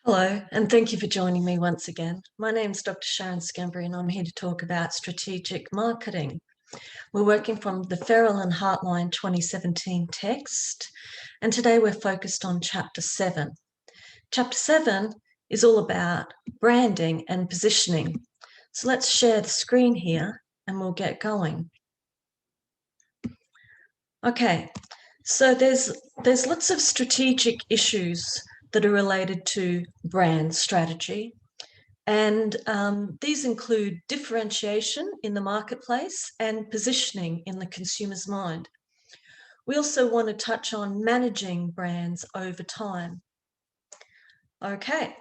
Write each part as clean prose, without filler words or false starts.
Hello, and thank you for joining me once again. My name is Dr. Sharon Scambry, and I'm here to talk about strategic marketing. We're working from the Ferrell and Hartline 2017 text, and today we're focused on Chapter 7. Chapter 7 is all about branding and positioning. So let's share the screen here and we'll get going. Okay, so there's lots of strategic issues that are related to brand strategy. And these include differentiation in the marketplace and positioning in the consumer's mind. We also want to touch on managing brands over time. Okay,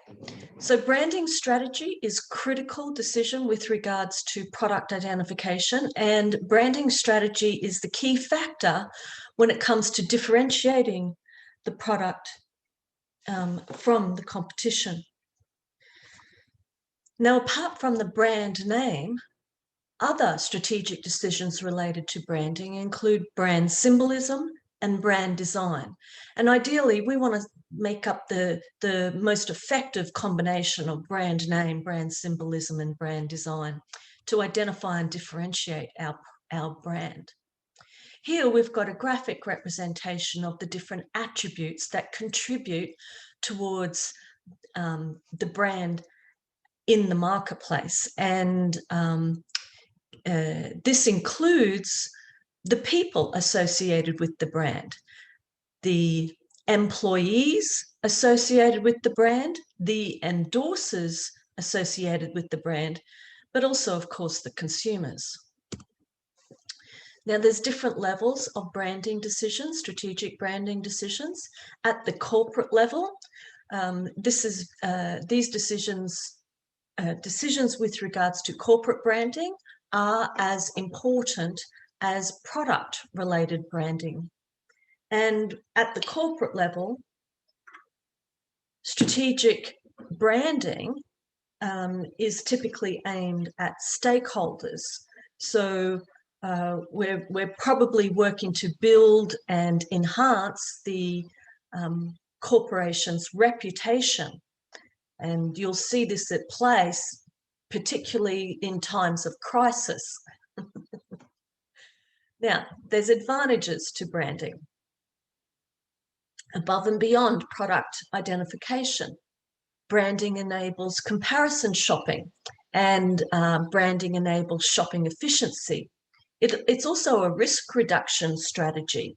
so branding strategy is critical decision with regards to product identification, and branding strategy is the key factor when it comes to differentiating the product from the competition. Now, apart from the brand name, other strategic decisions related to branding include brand symbolism and brand design. And ideally, we want to make up the most effective combination of brand name, brand symbolism, and brand design to identify and differentiate our brand. Here we've got a graphic representation of the different attributes that contribute towards the brand in the marketplace. And this includes the people associated with the brand, the employees associated with the brand, the endorsers associated with the brand, but also, of course, the consumers. Now, there's different levels of branding decisions, strategic branding decisions. At the corporate level, these decisions with regards to corporate branding are as important as product-related branding. And at the corporate level, strategic branding is typically aimed at stakeholders. So we're probably working to build and enhance the corporation's reputation. And you'll see this at play, particularly in times of crisis. Now, there's advantages to branding. Above and beyond product identification, branding enables comparison shopping, and branding enables shopping efficiency. It's also a risk reduction strategy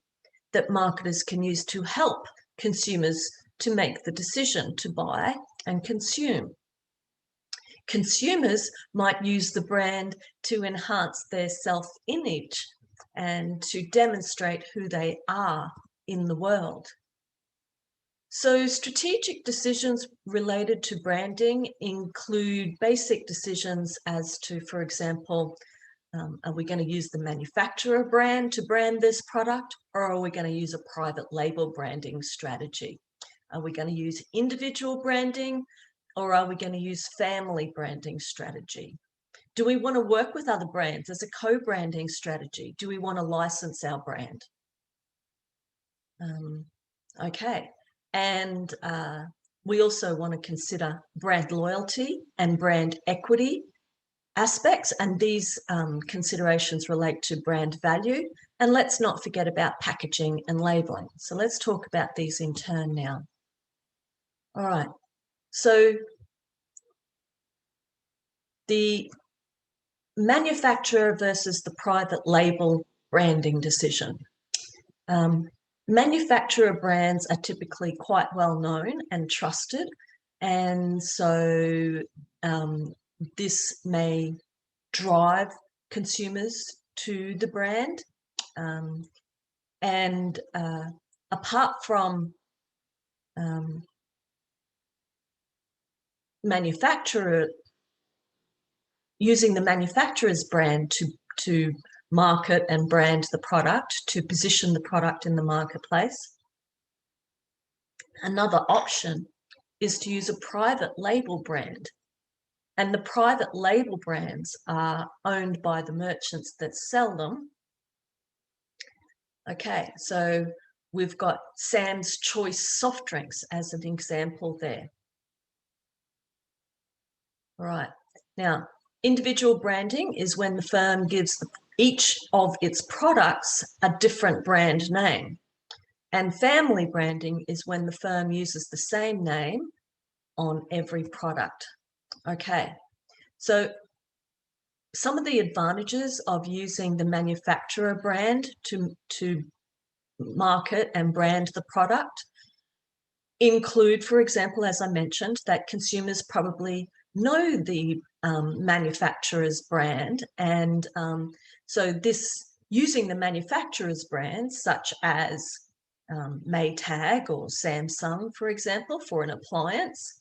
that marketers can use to help consumers to make the decision to buy and consume. Consumers might use the brand to enhance their self-image and to demonstrate who they are in the world. So strategic decisions related to branding include basic decisions as to, for example, are we going to use the manufacturer brand to brand this product, or are we going to use a private label branding strategy? Are we going to use individual branding, or are we going to use family branding strategy? Do we want to work with other brands as a co-branding strategy? Do we want to license our brand? Okay. And we also want to consider brand loyalty and brand equity aspects, and these considerations relate to brand value. And let's not forget about packaging and labeling. So let's talk about these in turn now. All right. So the manufacturer versus the private label branding decision. Manufacturer brands are typically quite well known and trusted, and so this may drive consumers to the brand. And apart from using the manufacturer's brand to market and brand the product, to position the product in the marketplace, another option is to use a private label brand. And the private label brands are owned by the merchants that sell them. Okay, so we've got Sam's Choice soft drinks as an example there. Right. Now, individual branding is when the firm gives each of its products a different brand name. And family branding is when the firm uses the same name on every product. Okay, so some of the advantages of using the manufacturer brand to market and brand the product include, for example, as I mentioned, that consumers probably know the manufacturer's brand. And so this using the manufacturer's brand, such as Maytag or Samsung, for example, for an appliance,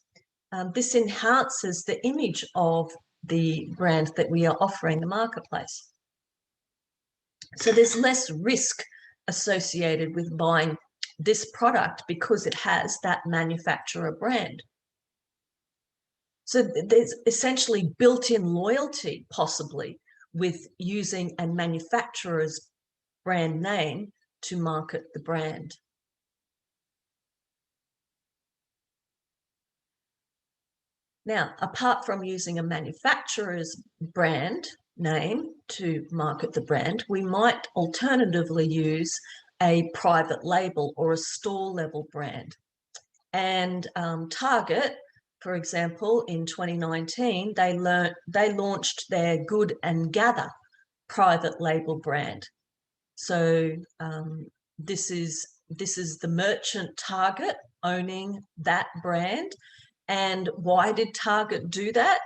this enhances the image of the brand that we are offering the marketplace. So there's less risk associated with buying this product because it has that manufacturer brand. So there's essentially built-in loyalty possibly with using a manufacturer's brand name to market the brand. Now, apart from using a manufacturer's brand name to market the brand, we might alternatively use a private label or a store level brand. And Target, for example, in 2019, they launched their Good and Gather private label brand. So this is the merchant Target owning that brand. And why did Target do that?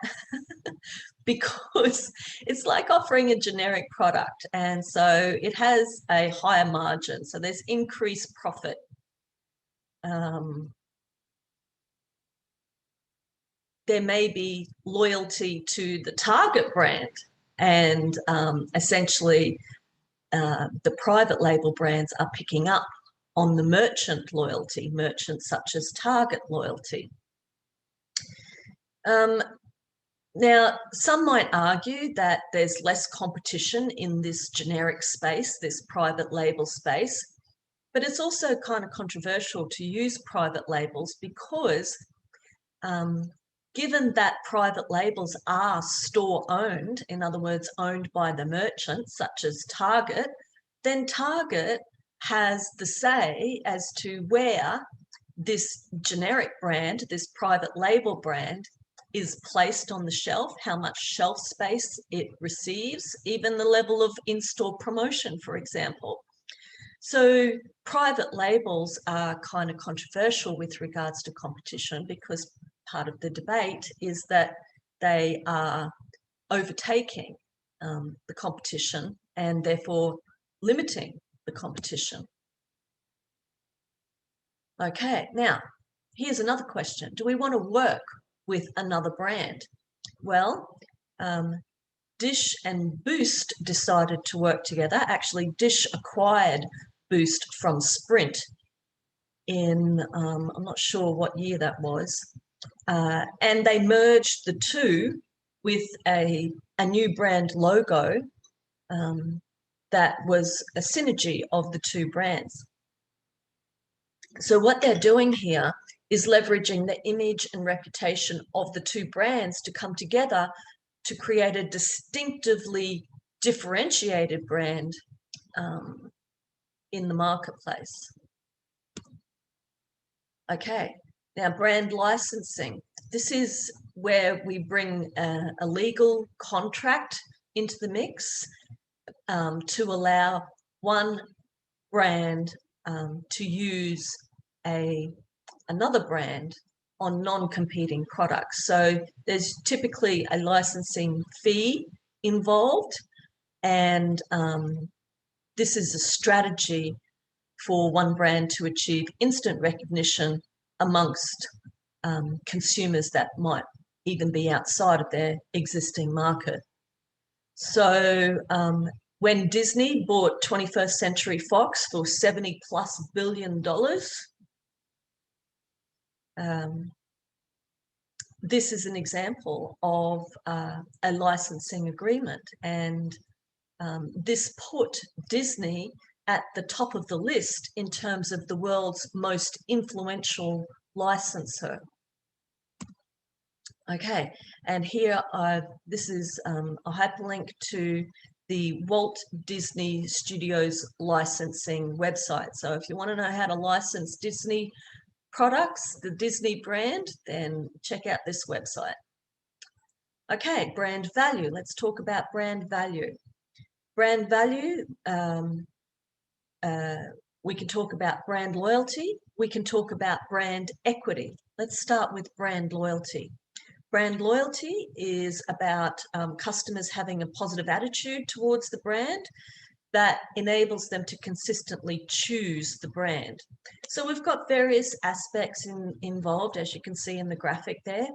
Because it's like offering a generic product, and so it has a higher margin, so there's increased profit. There may be loyalty to the Target brand, and essentially the private label brands are picking up on the merchant loyalty, merchants such as Target loyalty. Now, some might argue that there's less competition in this generic space, this private label space, but it's also kind of controversial to use private labels because given that private labels are store-owned, in other words, owned by the merchants, such as Target, then Target has the say as to where this generic brand, this private label brand, is placed on the shelf, how much shelf space it receives, even the level of in-store promotion, for example. So private labels are kind of controversial with regards to competition because part of the debate is that they are overtaking the competition and therefore limiting the competition. Okay, now here's another question. Do we want to work with another brand? Well, Dish and Boost decided to work together. Actually, Dish acquired Boost from Sprint in, I'm not sure what year that was, and they merged the two with a new brand logo that was a synergy of the two brands. So what they're doing here is leveraging the image and reputation of the two brands to come together to create a distinctively differentiated brand in the marketplace. Okay, now brand licensing. This is where we bring a legal contract into the mix to allow one brand to use another brand on non-competing products. So there's typically a licensing fee involved, and this is a strategy for one brand to achieve instant recognition amongst consumers that might even be outside of their existing market. So when Disney bought 21st Century Fox for $70+ billion, this is an example of a licensing agreement, and this put Disney at the top of the list in terms of the world's most influential licensor. Okay, and here this is a hyperlink to the Walt Disney Studios licensing website. So if you want to know how to license Disney products, the Disney brand, then check out this website. Okay, brand value. Let's talk about brand value. Brand value, we can talk about brand loyalty. We can talk about brand equity. Let's start with brand loyalty. Brand loyalty is about customers having a positive attitude towards the brand that enables them to consistently choose the brand. So we've got various aspects involved, as you can see in the graphic there.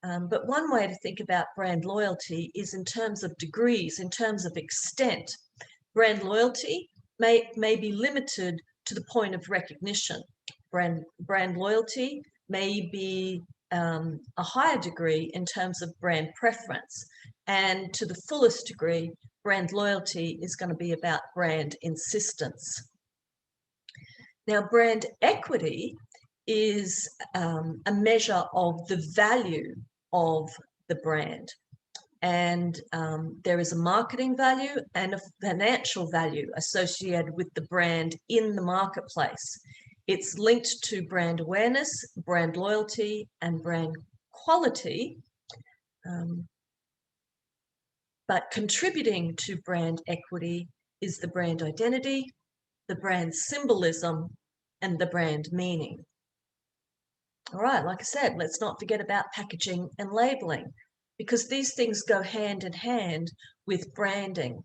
But one way to think about brand loyalty is in terms of degrees, in terms of extent. Brand loyalty may be limited to the point of recognition. Brand loyalty may be a higher degree in terms of brand preference. And to the fullest degree, brand loyalty is going to be about brand insistence. Now, brand equity is a measure of the value of the brand. And there is a marketing value and a financial value associated with the brand in the marketplace. It's linked to brand awareness, brand loyalty, and brand quality. But contributing to brand equity is the brand identity, the brand symbolism, and the brand meaning. All right, like I said, let's not forget about packaging and labeling, because these things go hand in hand with branding.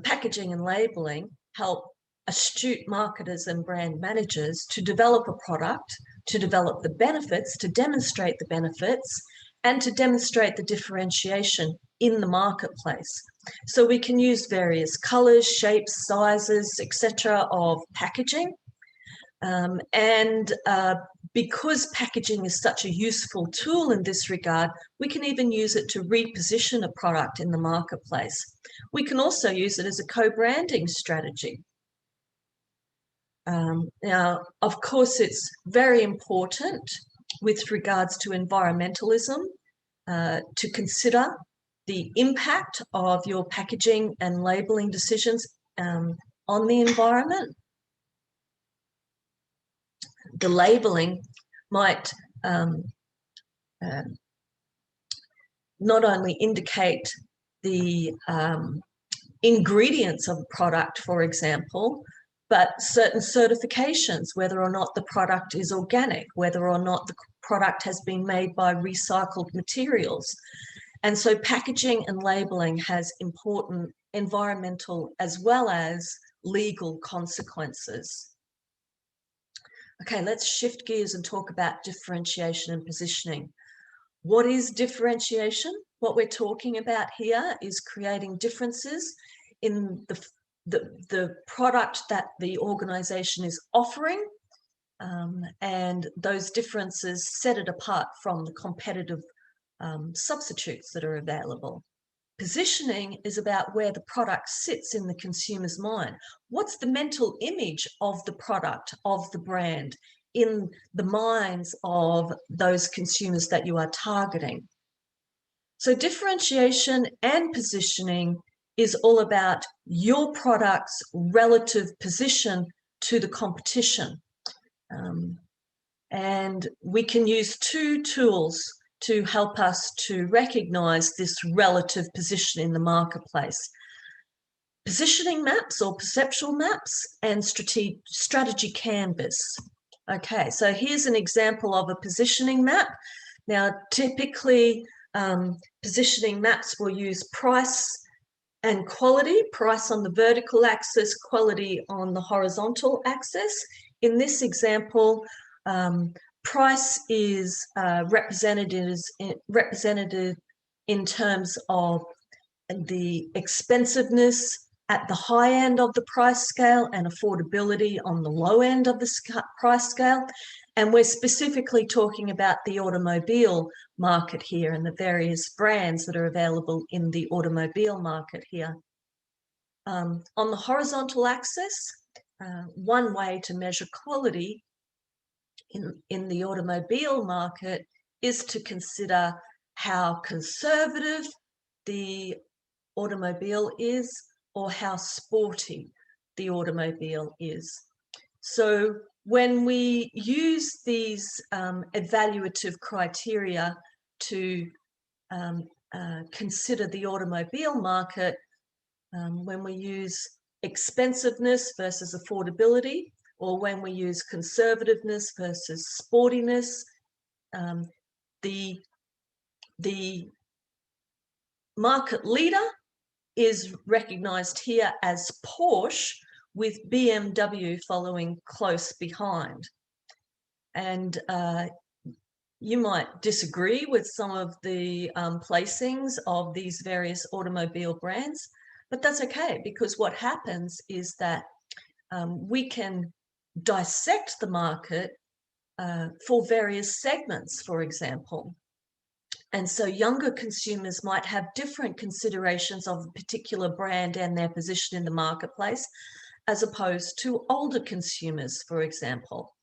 Packaging and labeling help astute marketers and brand managers to develop a product, to develop the benefits, to demonstrate the benefits, and to demonstrate the differentiation in the marketplace. So we can use various colors, shapes, sizes, etc. of packaging. Because packaging is such a useful tool in this regard, we can even use it to reposition a product in the marketplace. We can also use it as a co-branding strategy. Now, of course, it's very important with regards to environmentalism to consider the impact of your packaging and labeling decisions on the environment. The labeling might not only indicate the ingredients of a product, for example, but certain certifications, whether or not the product is organic, whether or not the product has been made by recycled materials. And so packaging and labeling has important environmental as well as legal consequences. Okay, let's shift gears and talk about differentiation and positioning. What is differentiation? What we're talking about here is creating differences in the product that the organization is offering, and those differences set it apart from the competitive substitutes that are available. Positioning is about where the product sits in the consumer's mind. What's the mental image of the product, of the brand, in the minds of those consumers that you are targeting? So differentiation and positioning is all about your product's relative position to the competition. And we can use two tools to help us to recognize this relative position in the marketplace: positioning maps or perceptual maps and strategy canvas. Okay, so here's an example of a positioning map. Now, typically, positioning maps will use price and quality, price on the vertical axis, quality on the horizontal axis. In this example, price is represented in terms of the expensiveness at the high end of the price scale and affordability on the low end of the price scale. And we're specifically talking about the automobile market here and the various brands that are available in the automobile market here. On the horizontal axis, one way to measure quality in the automobile market is to consider how conservative the automobile is or how sporty the automobile is. So when we use these evaluative criteria to consider the automobile market, when we use expensiveness versus affordability, or when we use conservativeness versus sportiness, the market leader is recognized here as Porsche, with BMW following close behind. And you might disagree with some of the placings of these various automobile brands, but that's okay, because what happens is that we can dissect the market for various segments, for example. And so younger consumers might have different considerations of a particular brand and their position in the marketplace, as opposed to older consumers, for example.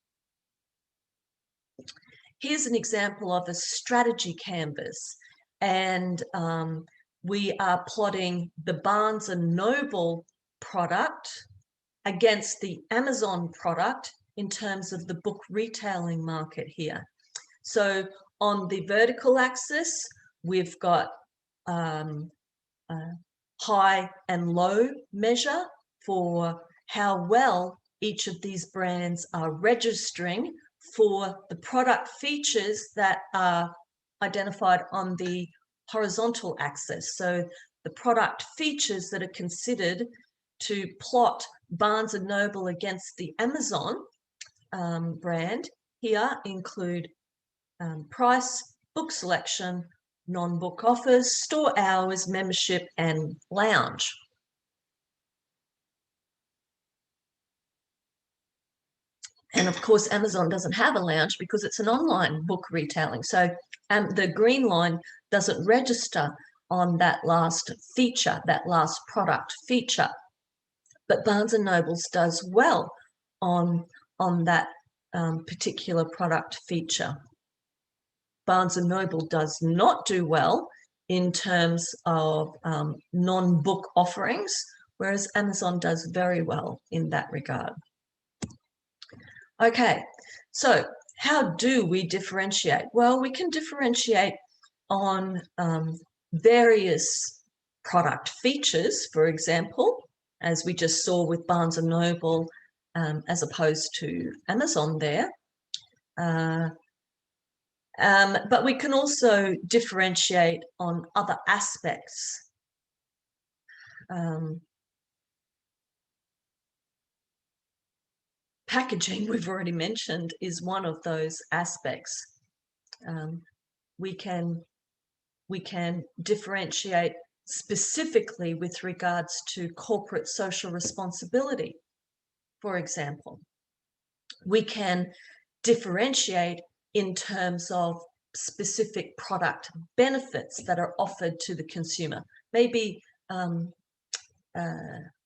Here's an example of a strategy canvas, and we are plotting the Barnes & Noble product against the Amazon product in terms of the book retailing market here. So on the vertical axis, we've got high and low measure for how well each of these brands are registering for the product features that are identified on the horizontal axis. So the product features that are considered to plot Barnes & Noble against the Amazon brand here include price, book selection, non-book offers, store hours, membership, and lounge. And of course, Amazon doesn't have a lounge because it's an online book retailing. So the green line doesn't register on that last feature, that last product feature. But Barnes & Noble's does well on that particular product feature. Barnes & Noble does not do well in terms of non-book offerings, whereas Amazon does very well in that regard. Okay, so how do we differentiate? Well, we can differentiate on various product features, for example, as we just saw with Barnes & Noble as opposed to Amazon there. But we can also differentiate on other aspects. Packaging, we've already mentioned, is one of those aspects. We can differentiate specifically with regards to corporate social responsibility, for example. We can differentiate in terms of specific product benefits that are offered to the consumer. Maybe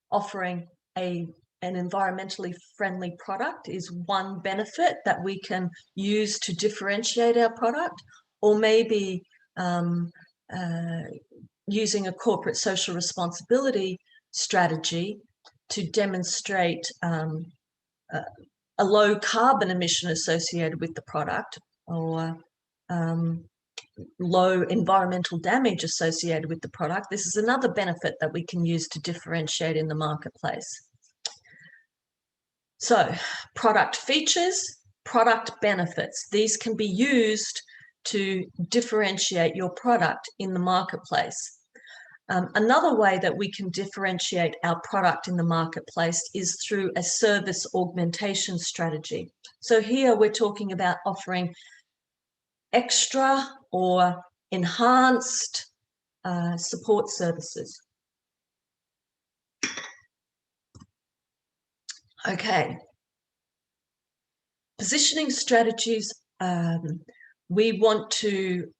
offering an environmentally friendly product is one benefit that we can use to differentiate our product, or maybe using a corporate social responsibility strategy to demonstrate a low carbon emission associated with the product, or low environmental damage associated with the product. This is another benefit that we can use to differentiate in the marketplace. So, product features, product benefits, these can be used to differentiate your product in the marketplace. Another way that we can differentiate our product in the marketplace is through a service augmentation strategy. So here we're talking about offering extra or enhanced support services. Okay. Positioning strategies, we want to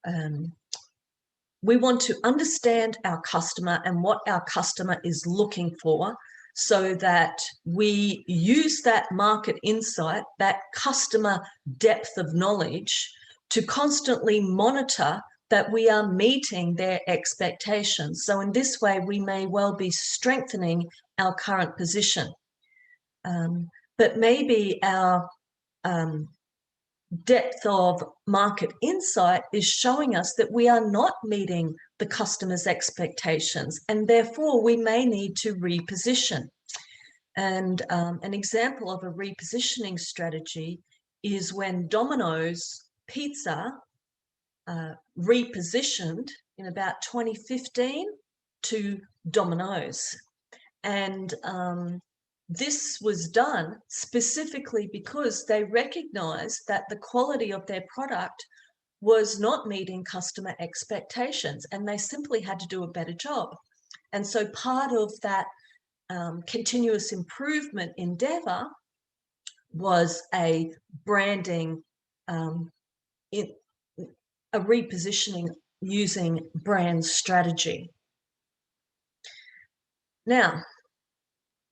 understand our customer and what our customer is looking for, so that we use that market insight, that customer depth of knowledge, to constantly monitor that we are meeting their expectations. So in this way, we may well be strengthening our current position. But maybe our depth of market insight is showing us that we are not meeting the customer's expectations, and therefore we may need to reposition. And an example of a repositioning strategy is when Domino's Pizza repositioned in about 2015 to Domino's. And this was done specifically because they recognized that the quality of their product was not meeting customer expectations, and they simply had to do a better job. And so part of that continuous improvement endeavor was a branding, a repositioning using brand strategy. Now,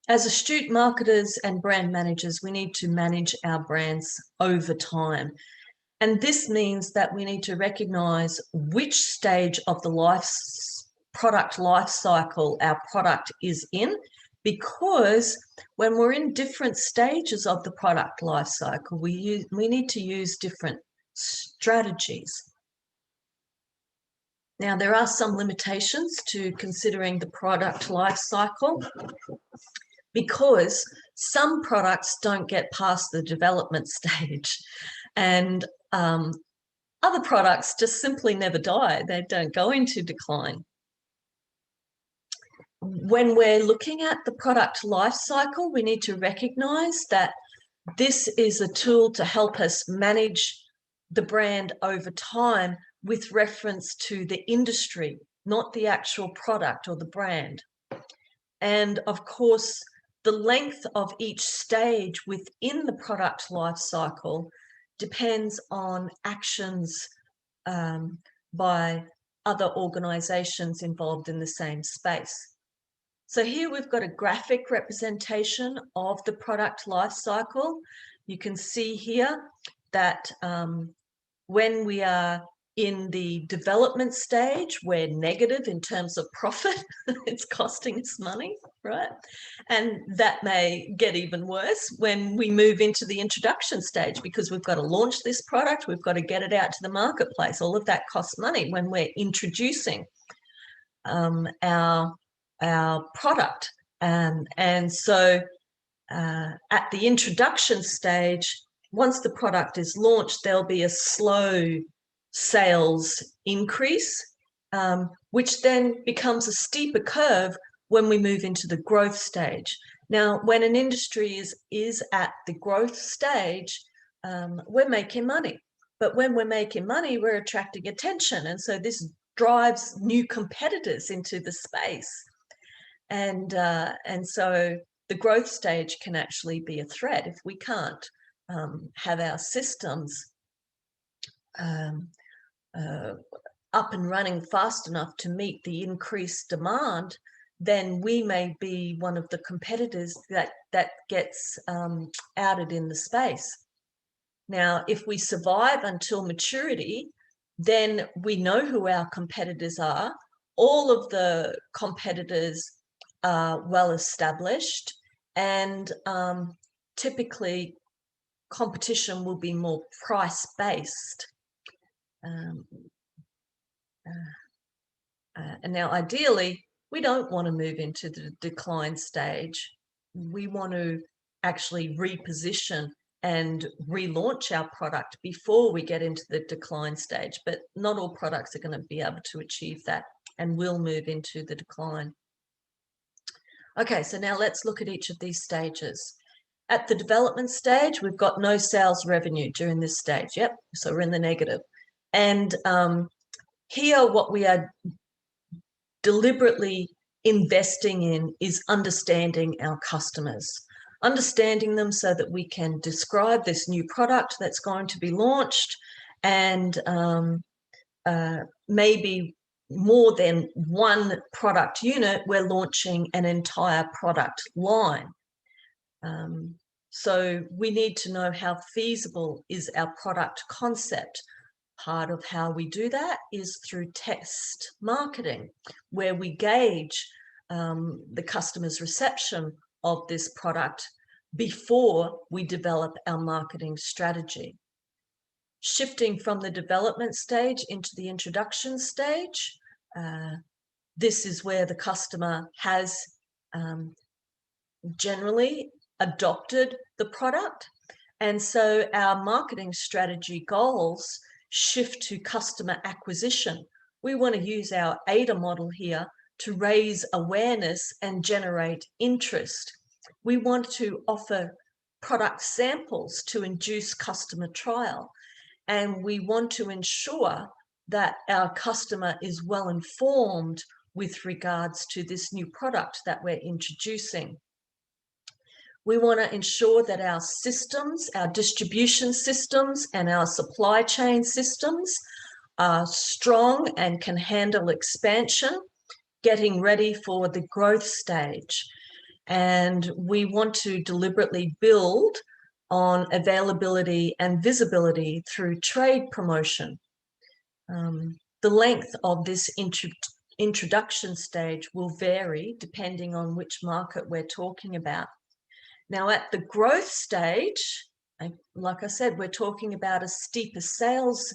as astute marketers and brand managers, we need to manage our brands over time. And this means that we need to recognize which stage of the product life cycle our product is in, because when we're in different stages of the product life cycle, we need to use different strategies. Now, there are some limitations to considering the product life cycle, because some products don't get past the development stage, and other products just simply never die. They don't go into decline. When we're looking at the product life cycle, we need to recognize that this is a tool to help us manage the brand over time with reference to the industry, not the actual product or the brand. And of course, the length of each stage within the product life cycle depends on actions by other organizations involved in the same space. So here we've got a graphic representation of the product life cycle. You can see here that when we are in the development stage, we're negative in terms of profit. It's costing us money, right? And that may get even worse when we move into the introduction stage, because we've got to launch this product, we've got to get it out to the marketplace. All of that costs money when we're introducing our product. And so at the introduction stage, once the product is launched, there'll be a slow sales increase, which then becomes a steeper curve when we move into the growth stage. Now, when an industry is at the growth stage, we're making money. But when we're making money, we're attracting attention. And so this drives new competitors into the space. And so the growth stage can actually be a threat if we can't have our systems up and running fast enough to meet the increased demand. Then we may be one of the competitors that gets outed in the space. Now, if we survive until maturity, then we know who our competitors are. All of the competitors are well established, and typically competition will be more price-based. And now, ideally, we don't want to move into the decline stage. We want to actually reposition and relaunch our product before we get into the decline stage. But not all products are going to be able to achieve that and will move into the decline. Okay, so now let's look at each of these stages. At the development stage, we've got no sales revenue during this stage. Yep, so we're in the negative. And here, what we are deliberately investing in is understanding our customers, understanding them so that we can describe this new product that's going to be launched, and maybe more than one product unit, we're launching an entire product line. So we need to know how feasible is our product concept. Part of how we do that is through test marketing, where we gauge the customer's reception of this product before we develop our marketing strategy. Shifting from the development stage into the introduction stage, this is where the customer has generally adopted the product. And so our marketing strategy goals shift to customer acquisition. We want to use our AIDA model here to raise awareness and generate interest. We want to offer product samples to induce customer trial. And we want to ensure that our customer is well informed with regards to this new product that we're introducing. We want to ensure that our systems, our distribution systems, and our supply chain systems are strong and can handle expansion, getting ready for the growth stage. And we want to deliberately build on availability and visibility through trade promotion. The length of this introduction stage will vary depending on which market we're talking about. Now, at the growth stage, like I said, we're talking about a steeper sales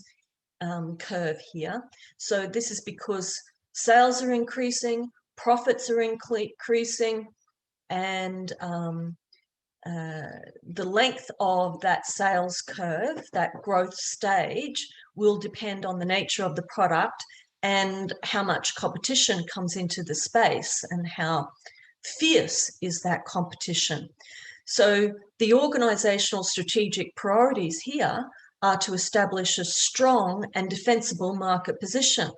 curve here. So this is because sales are increasing, profits are increasing, and the length of that sales curve, that growth stage, will depend on the nature of the product and how much competition comes into the space and how fierce is that competition. So the organizational strategic priorities here are to establish a strong and defensible market position.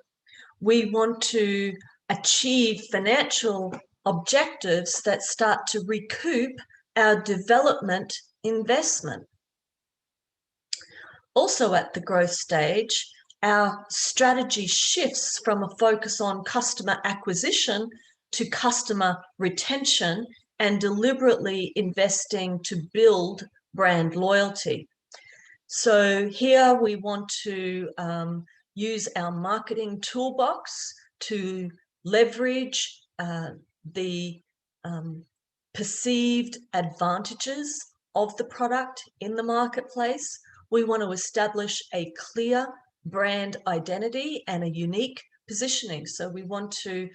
We want to achieve financial objectives that start to recoup our development investment. Also at the growth stage, our strategy shifts from a focus on customer acquisition to customer retention and deliberately investing to build brand loyalty. So here we want to use our marketing toolbox to leverage the perceived advantages of the product in the marketplace. We want to establish a clear brand identity and a unique positioning. So we want to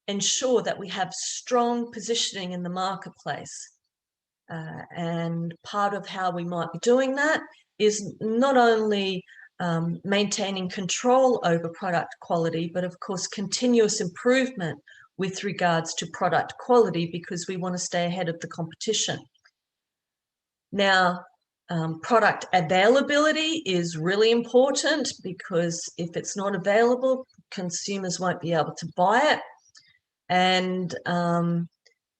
ensure that we have strong positioning in the marketplace. And part of how we might be doing that is not only maintaining control over product quality, but of course continuous improvement with regards to product quality, because we want to stay ahead of the competition. Now, product availability is really important, because if it's not available, consumers won't be able to buy it. And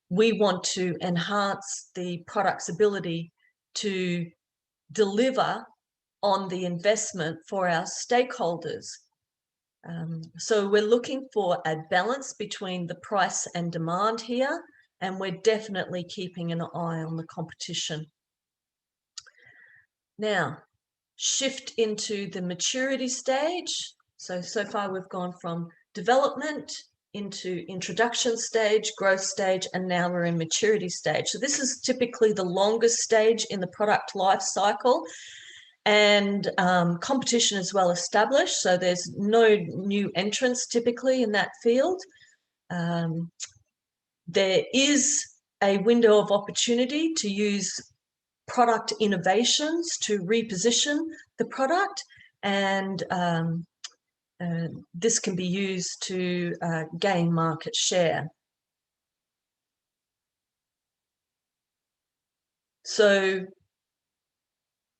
we want to enhance the product's ability to deliver on the investment for our stakeholders. So we're looking for a balance between the price and demand here, and we're definitely keeping an eye on the competition. Now, shift into the maturity stage. So far we've gone from development into introduction stage, growth stage, and now we're in maturity stage. So this is typically the longest stage in the product life cycle, and competition is well established, so there's no new entrants typically in that field. There is a window of opportunity to use product innovations to reposition the product, and this can be used to gain market share. So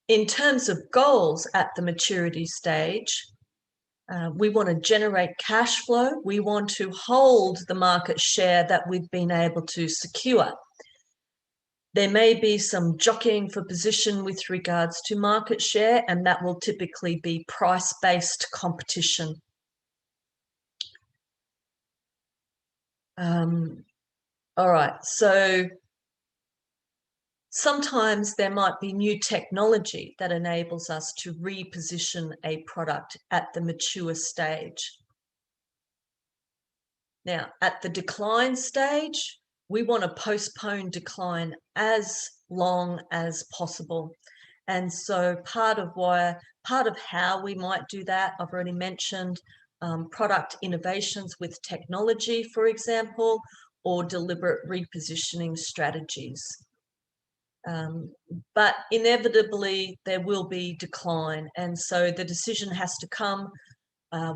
in terms of goals at the maturity stage, we want to generate cash flow. We want to hold the market share that we've been able to secure. There may be some jockeying for position with regards to market share, and that will typically be price-based competition. All right, so Sometimes there might be new technology that enables us to reposition a product at the mature stage. Now, at the decline stage, we want to postpone decline as long as possible. And so part of how we might do that, I've already mentioned product innovations with technology, for example, or deliberate repositioning strategies. But inevitably, there will be decline. And so the decision has to come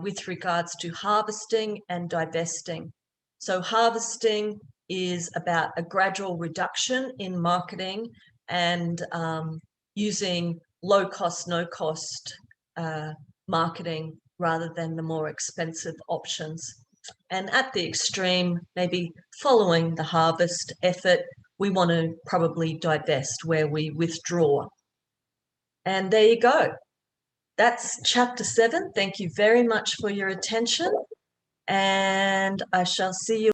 with regards to harvesting and divesting. So harvesting is about a gradual reduction in marketing and using low cost, no cost marketing rather than the more expensive options. And at the extreme, maybe following the harvest effort, we want to probably divest, where we withdraw. And there you go. That's chapter 7. Thank you very much for your attention, and I shall see you